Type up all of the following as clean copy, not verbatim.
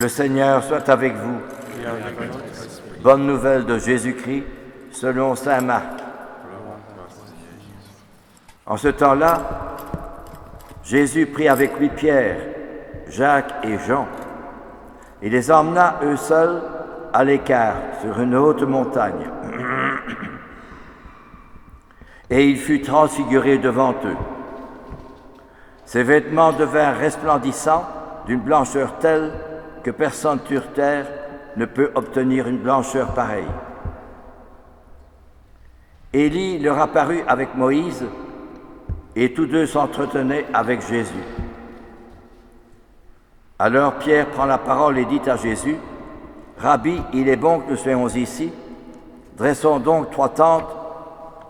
Le Seigneur soit avec vous. Bonne nouvelle de Jésus-Christ selon saint Marc. En ce temps-là, Jésus prit avec lui Pierre, Jacques et Jean et les emmena eux seuls à l'écart sur une haute montagne. Et il fut transfiguré devant eux. Ses vêtements devinrent resplendissants d'une blancheur telle que personne sur terre ne peut obtenir une blancheur pareille. Élie leur apparut avec Moïse, et tous deux s'entretenaient avec Jésus. Alors Pierre prend la parole et dit à Jésus, « Rabbi, il est bon que nous soyons ici. Dressons donc 3 tentes,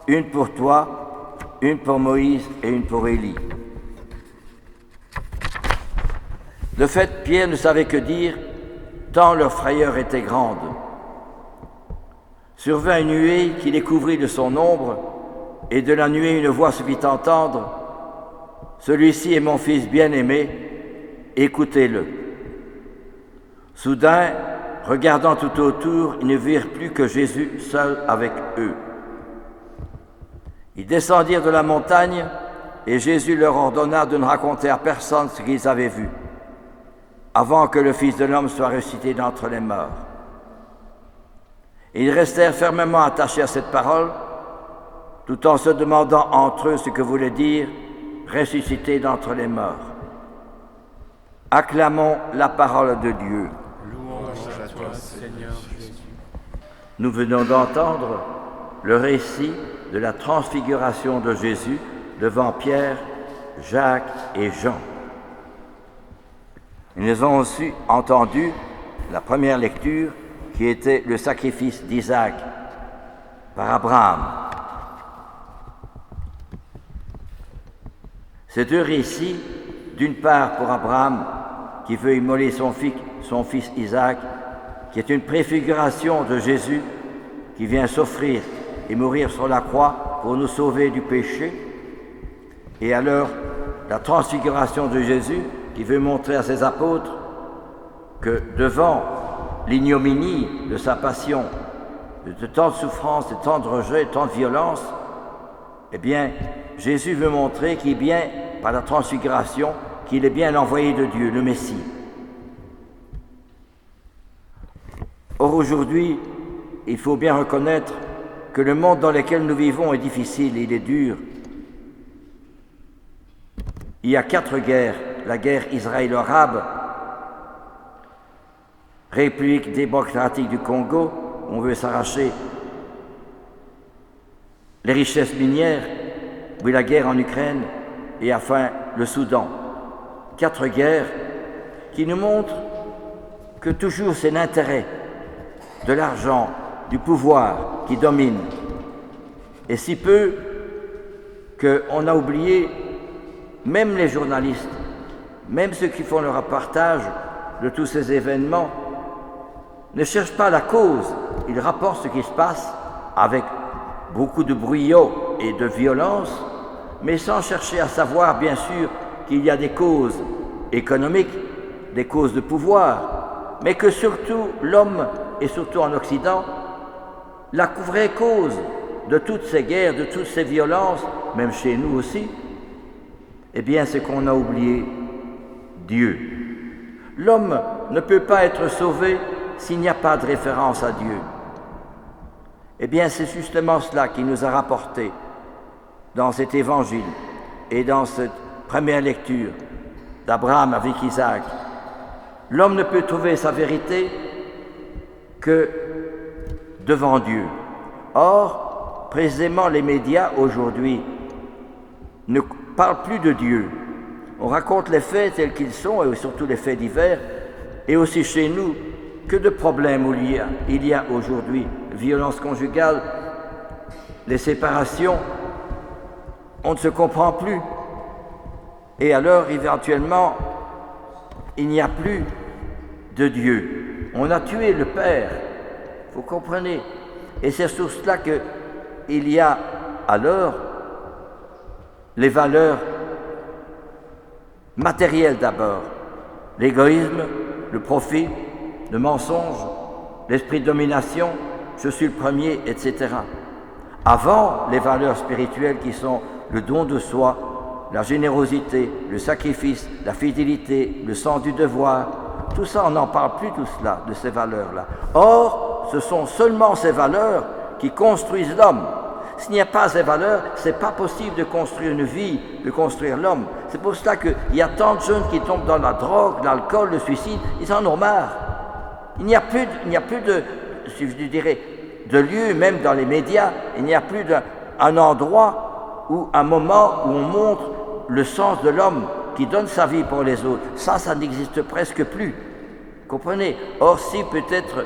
une pour toi, une pour Moïse et une pour Élie. » De fait, Pierre ne savait que dire, tant leur frayeur était grande. Survint une nuée qui les couvrit de son ombre, et de la nuée une voix se fit entendre, « Celui-ci est mon fils bien-aimé, écoutez-le. » Soudain, regardant tout autour, ils ne virent plus que Jésus seul avec eux. Ils descendirent de la montagne, et Jésus leur ordonna de ne raconter à personne ce qu'ils avaient vu, avant que le Fils de l'homme soit ressuscité d'entre les morts. Et ils restèrent fermement attachés à cette parole, tout en se demandant entre eux ce que voulait dire « ressuscité d'entre les morts ». Acclamons la parole de Dieu. Louange à toi, Seigneur Jésus. Nous venons d'entendre le récit de la transfiguration de Jésus devant Pierre, Jacques et Jean. Nous avons aussi entendu la première lecture qui était le sacrifice d'Isaac par Abraham. Ces deux récits, d'une part pour Abraham qui veut immoler son fils Isaac, qui est une préfiguration de Jésus qui vient s'offrir et mourir sur la croix pour nous sauver du péché, et alors la transfiguration de Jésus qui veut montrer à ses apôtres que devant l'ignominie de sa passion, de tant de souffrances, de tant de rejets, de tant de violence, eh bien, Jésus veut montrer qu'il est bien, par la transfiguration, qu'il est bien l'envoyé de Dieu, le Messie. Or, aujourd'hui, il faut bien reconnaître que le monde dans lequel nous vivons est difficile, il est dur. Il y a 4 guerres. La guerre israélo-arabe, République démocratique du Congo, on veut s'arracher les richesses minières, puis la guerre en Ukraine et enfin le Soudan. 4 guerres qui nous montrent que toujours c'est l'intérêt de l'argent, du pouvoir qui domine. Et si peu qu'on a oublié même les journalistes, même ceux qui font le reportage de tous ces événements, ne cherchent pas la cause. Ils rapportent ce qui se passe avec beaucoup de brouillot et de violence, mais sans chercher à savoir, bien sûr, qu'il y a des causes économiques, des causes de pouvoir, mais que surtout l'homme, et surtout en Occident, la vraie cause de toutes ces guerres, de toutes ces violences, même chez nous aussi, eh bien, c'est qu'on a oublié Dieu. L'homme ne peut pas être sauvé s'il n'y a pas de référence à Dieu. Eh bien, c'est justement cela qui nous a rapporté dans cet évangile et dans cette première lecture d'Abraham avec Isaac. L'homme ne peut trouver sa vérité que devant Dieu. Or, précisément, les médias aujourd'hui ne parlent plus de Dieu. On raconte les faits tels qu'ils sont, et surtout les faits divers, et aussi chez nous, que de problèmes il y a aujourd'hui. Violence conjugale, les séparations, on ne se comprend plus. Et alors, éventuellement, il n'y a plus de Dieu. On a tué le Père, vous comprenez. Et c'est sur cela qu'il y a alors les valeurs matérielles d'abord, l'égoïsme, le profit, le mensonge, l'esprit de domination, je suis le premier, etc. Avant les valeurs spirituelles qui sont le don de soi, la générosité, le sacrifice, la fidélité, le sens du devoir, tout ça, on n'en parle plus tout cela, de ces valeurs-là. Or, ce sont seulement ces valeurs qui construisent l'homme. S'il n'y a pas ces valeurs, ce n'est pas possible de construire une vie, de construire l'homme. C'est pour cela qu'il y a tant de jeunes qui tombent dans la drogue, l'alcool, le suicide, ils en ont marre. Il n'y a plus de, je dirais, de lieu, même dans les médias, il n'y a plus un endroit ou un moment où on montre le sens de l'homme qui donne sa vie pour les autres. Ça n'existe presque plus. Comprenez? Or, si peut-être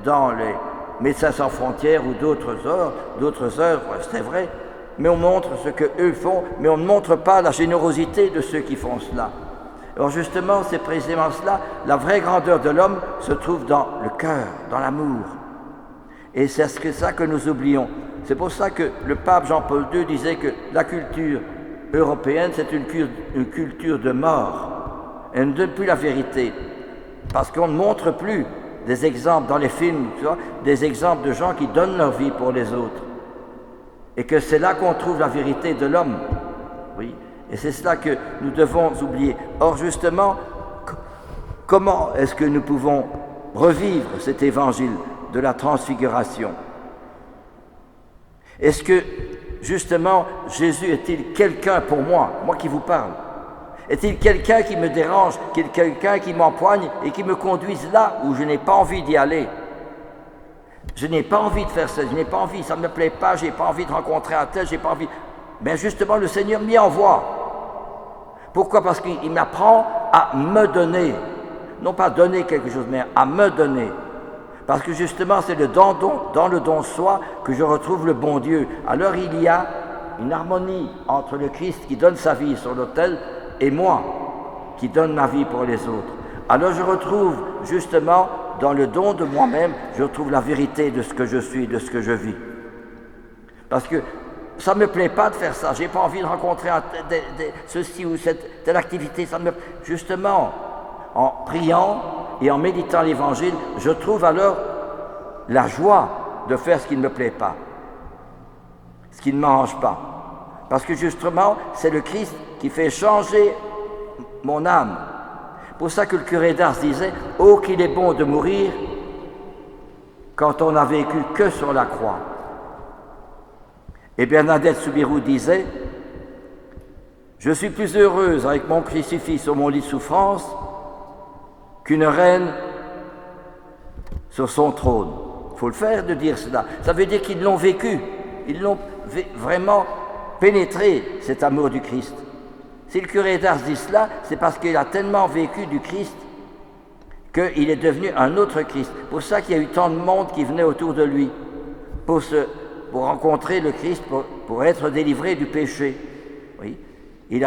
dans les Médecins sans frontières ou d'autres œuvres, c'est vrai, mais on montre ce qu'eux font, mais on ne montre pas la générosité de ceux qui font cela. Alors justement, c'est précisément cela, la vraie grandeur de l'homme se trouve dans le cœur, dans l'amour. Et c'est ça que nous oublions. C'est pour ça que le pape Jean-Paul II disait que la culture européenne, c'est une culture de mort. Elle ne donne plus la vérité, parce qu'on ne montre plus des exemples dans les films, tu vois, des exemples de gens qui donnent leur vie pour les autres. Et que c'est là qu'on trouve la vérité de l'homme. Oui. Et c'est cela que nous devons oublier. Or, justement, comment est-ce que nous pouvons revivre cet évangile de la transfiguration? Est-ce que, justement, Jésus est-il quelqu'un pour moi qui vous parle? Est-il quelqu'un qui me dérange, quelqu'un qui m'empoigne et qui me conduise là où je n'ai pas envie d'y aller? Je n'ai pas envie de faire ça, je n'ai pas envie, ça ne me plaît pas, je n'ai pas envie de rencontrer un tel, je n'ai pas envie. Mais justement, le Seigneur m'y envoie. Pourquoi? Parce qu'il m'apprend à me donner. Non pas donner quelque chose, mais à me donner. Parce que justement, c'est dans le don de soi que je retrouve le bon Dieu. Alors il y a une harmonie entre le Christ qui donne sa vie sur l'autel et moi qui donne ma vie pour les autres. Alors je retrouve justement dans le don de moi-même, je retrouve la vérité de ce que je suis, de ce que je vis. Parce que ça ne me plaît pas de faire ça, je n'ai pas envie de rencontrer ceci ou telle activité. Justement, en priant et en méditant l'Évangile, je trouve alors la joie de faire ce qui ne me plaît pas, ce qui ne m'arrange pas. Parce que justement, c'est le Christ qui fait changer mon âme. Pour ça que le curé d'Ars disait « Oh, qu'il est bon de mourir quand on n'a vécu que sur la croix ». Et Bernadette Soubirous disait « Je suis plus heureuse avec mon crucifix sur mon lit de souffrance qu'une reine sur son trône. » Il faut le faire de dire cela. Ça veut dire qu'ils l'ont vécu. Ils l'ont vraiment pénétré, cet amour du Christ. Si le curé d'Ars dit cela, c'est parce qu'il a tellement vécu du Christ qu'il est devenu un autre Christ. Pour ça qu'il y a eu tant de monde qui venait autour de lui, pour rencontrer le Christ, pour être délivré du péché. Oui. Il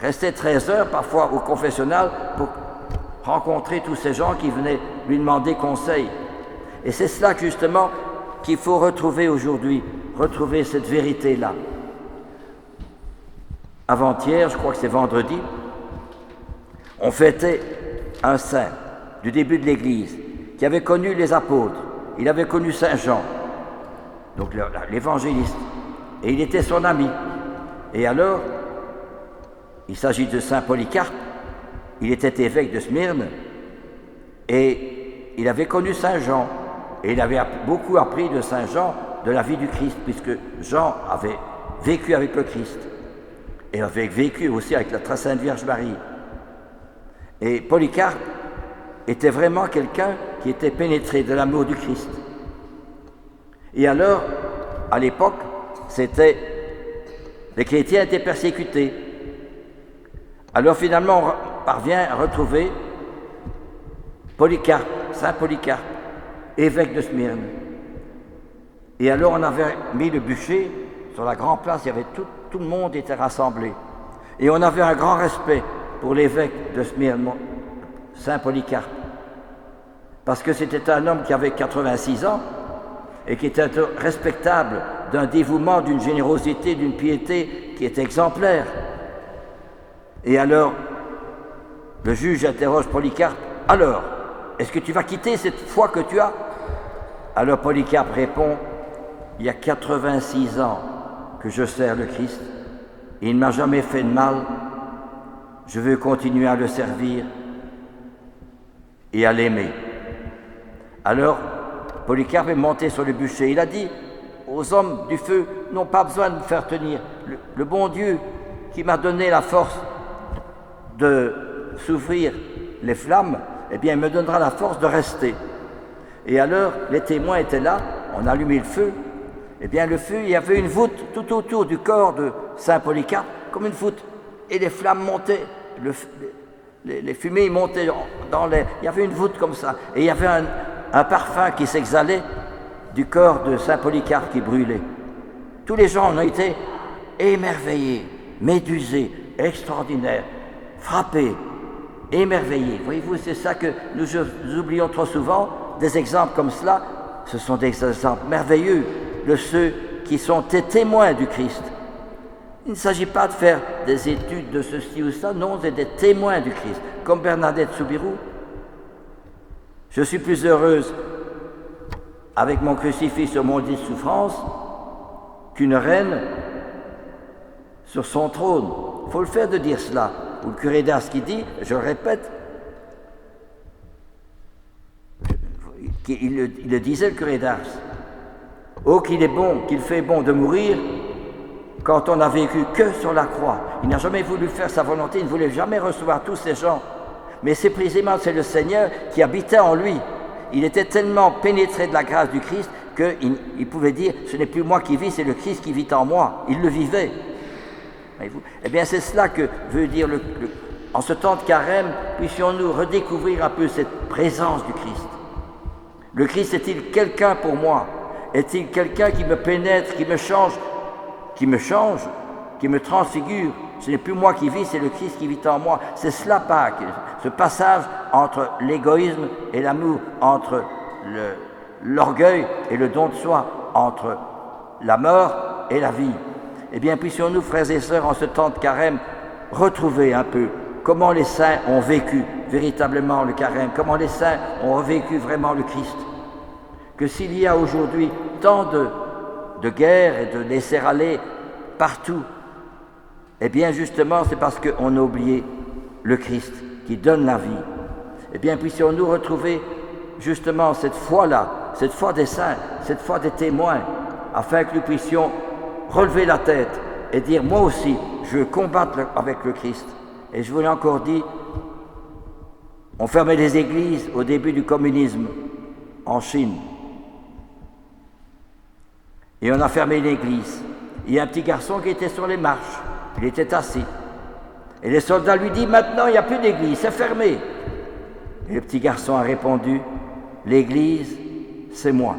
restait 13 heures parfois au confessionnal pour rencontrer tous ces gens qui venaient lui demander conseil. Et c'est cela justement qu'il faut retrouver aujourd'hui, retrouver cette vérité-là. Avant-hier, je crois que c'est vendredi, on fêtait un saint du début de l'Église qui avait connu les apôtres. Il avait connu Saint Jean, donc l'évangéliste, et il était son ami. Et alors, il s'agit de Saint Polycarpe, il était évêque de Smyrne, et il avait connu Saint Jean, et il avait beaucoup appris de Saint Jean, de la vie du Christ, puisque Jean avait vécu avec le Christ, et avait vécu aussi avec la très sainte Vierge Marie. Et Polycarpe était vraiment quelqu'un qui était pénétré de l'amour du Christ. Et alors, à l'époque, les chrétiens étaient persécutés. Alors finalement, on parvient à retrouver Polycarpe, Saint Polycarpe, évêque de Smyrne. Et alors on avait mis le bûcher sur la grande place, il y avait tout le monde était rassemblé. Et on avait un grand respect pour l'évêque de Smyrne, Saint Polycarpe. Parce que c'était un homme qui avait 86 ans et qui était respectable, d'un dévouement, d'une générosité, d'une piété qui était exemplaire. Et alors, le juge interroge Polycarpe alors, est-ce que tu vas quitter cette foi que tu as? Alors Polycarpe répond, il y a 86 ans que je sers le Christ, et il ne m'a jamais fait de mal, je veux continuer à le servir et à l'aimer. Alors, Polycarpe est monté sur le bûcher. Il a dit aux hommes du feu, n'ont pas besoin de me faire tenir. Le bon Dieu qui m'a donné la force de s'ouvrir les flammes, eh bien, il me donnera la force de rester. Et alors, les témoins étaient là, on a allumé le feu. Eh bien, le feu, il y avait une voûte tout autour du corps de Saint Polycarpe, comme une voûte. Et les flammes montaient, les fumées montaient dans l'air. Il y avait une voûte comme ça. Et il y avait un parfum qui s'exhalait du corps de Saint Polycarpe qui brûlait. Tous les gens ont été émerveillés, médusés, extraordinaires, frappés, émerveillés. Voyez-vous, c'est ça que nous oublions trop souvent. Des exemples comme cela, ce sont des exemples merveilleux de ceux qui sont témoins du Christ. Il ne s'agit pas de faire des études de ceci ou ça, non, c'est des témoins du Christ. Comme Bernadette Soubirous. Je suis plus heureuse avec mon crucifix sur mon lit de souffrance qu'une reine sur son trône. Il faut le faire de dire cela. Ou le curé d'Ars qui dit, je le répète, il le disait le curé d'Ars, oh qu'il est bon, qu'il fait bon de mourir quand on n'a vécu que sur la croix. Il n'a jamais voulu faire sa volonté, il ne voulait jamais recevoir tous ces gens. Mais c'est précisément c'est le Seigneur qui habitait en lui. Il était tellement pénétré de la grâce du Christ qu'il pouvait dire, ce n'est plus moi qui vis, c'est le Christ qui vit en moi. Il le vivait. Voyez-vous ? Eh bien, c'est cela que veut dire en ce temps de carême, puissions-nous redécouvrir un peu cette présence du Christ. Le Christ est-il quelqu'un pour moi? Est-il quelqu'un qui me pénètre, qui me change, qui me transfigure? Ce n'est plus moi qui vis, c'est le Christ qui vit en moi. C'est cela Pâques, ce passage entre l'égoïsme et l'amour, entre l'orgueil et le don de soi, entre la mort et la vie. Eh bien, puissions-nous, frères et sœurs, en ce temps de carême, retrouver un peu comment les saints ont vécu véritablement le carême, comment les saints ont vécu vraiment le Christ. Que s'il y a aujourd'hui tant de guerres et de laisser-aller partout, eh bien justement c'est parce qu'on a oublié le Christ qui donne la vie. Eh bien puissions-nous retrouver justement cette foi-là, cette foi des saints, cette foi des témoins, afin que nous puissions relever la tête et dire moi aussi je veux combattre avec le Christ. Et je vous l'ai encore dit, on fermait les églises au début du communisme en Chine. Et on a fermé l'église. Il y a un petit garçon qui était sur les marches. Il était assis. Et les soldats lui disent, maintenant il n'y a plus d'église, c'est fermé. Et le petit garçon a répondu, l'église, c'est moi.